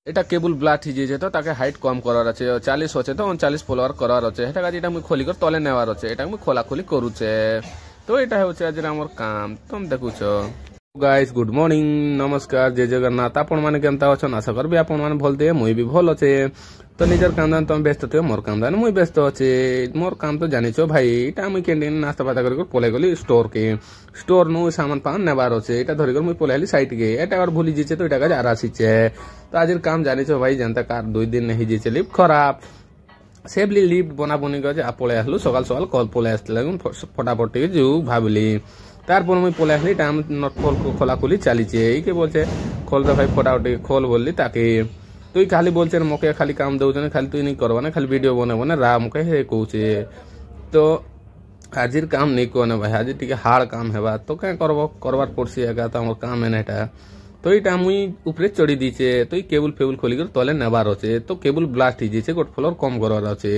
এটা কেবল ব্লাস্ট হয়ে তো তাকে হাইট কম করার আছে 40 আছে তো 39 ফলোয়ার করার আছে সেটা কাজে এটা মুই খোলি করে তলে নেওয়ার আছে এটা মুই খোলাখুলি করুছে তো এটা হচ্ছে আজ আমার কাম তুমি দেখুছ গাইস গুড মর্নিং নমস্কার জয় জগন্নাথ আপন মানে কেমতা অছন আশা করবি আপন মানে ভাল দিয়ে মুই বি ভাল আছে তো নিজের কাম দান তুমি ব্যস্ত থাকো মোর কাম দান মুই ব্যস্ত আছে মোর কাম তো জানিছ ভাই এটা মুই ক্যান্টিন নাস্তা পাতা করে পলাই গলি স্টোর কে স্টোর নু সামান পান নেবার আছে এটা ধরি করে মুই পলাই হলি সাইট কে এটা আর ভুলি যেছে তো এটা কাজ আর আসিছে তো আজের কাম জানিছ ভাই জানতা কার 2 দিন নেই যেছে লিফট খারাপ সেবলি লিফট বনাবনি গজে পলাই আসলু সকাল সকাল কল পলাই আসতে লাগুন ফটাফট টিকে যু ভাবলি তারপর মুই পলাই আসলি টাইম নট খোলাখুলি চালিছে এই কে বলছে খোল তো ভাই ফটাফট খোল বললি তাকে তুই খালি বলছে মোকে খালি কাম দৌছন খালি তুই নি করবা না খালি ভিডিও বনাবো না রা মোকে হে কৌছে তো হাজির কাম নেই কোনে ভাই হাজির টিকে হাড় কাম হেবা তো কে করবার পড়ছি একা তো আমার কাম এনে এটা তো এইটা মুই উপরে চড়ি দিছে তো কেবল ফেবল খোলি করে তলে নেবার আছে তো কেবল ব্লাস্ট হয়ে যাচ্ছে গোট ফ্লোর কম করবার আছে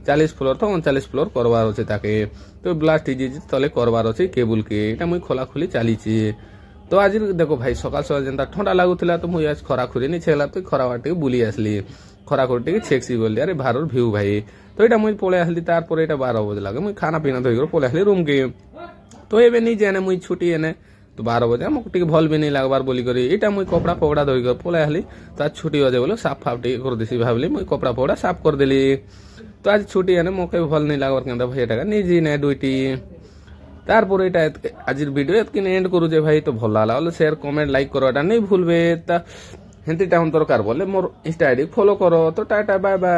40 ফ্লোর তো 39 ফ্লোর করবার আছে তাকে তো ব্লাস্ট হয়ে যাচ্ছে তলে করবার আছে কেবল কে এটা মুই খোলাখুলি চালিছি তো আজ দেখো ভাই সকাল সকাল যেটা ঠান্ডা লাগুলা তো মুই আজ খরা খুরি নি ছেলা তো খরা বাটিকে বুলি আসলি খরা খুরিটিকে ছেকছি বললি আরে ভারর ভিউ ভাই তো এটা মুই পড়ে আসলি তারপরে এটা 12 বাজে লাগে মুই খানা পিনা ধরে করে পড়ে আসলি রুম কে তো এবে নি জানে মুই ছুটি এনে তো 12 বাজে আমাকে টিকে ভাল বি নি লাগবার বলি করি এটা মুই কপড়া ফপড়া ধরে করে পড়ে আসলি তার ছুটি বাজে বলে সাফ ফাফ টিকে করে দিছি ভাবলি মুই কপড়া ফপড়া সাফ করে দিলি তো আজ ছুটি এনে মোকে ভাল নি লাগবার কেন ভাই এটা নিজে নে দুইটি তারপরে এটা আজির ভিডিও এতকিন এন্ড করুছে ভাই তো ভাল লাগলে শেয়ার কমেন্ট লাইক করো এটা নেই ভুলবে তা হেন্তি টাউন দরকার বলে মোর ইনস্টা আইডি ফলো করো তো টাটা বাই বাই।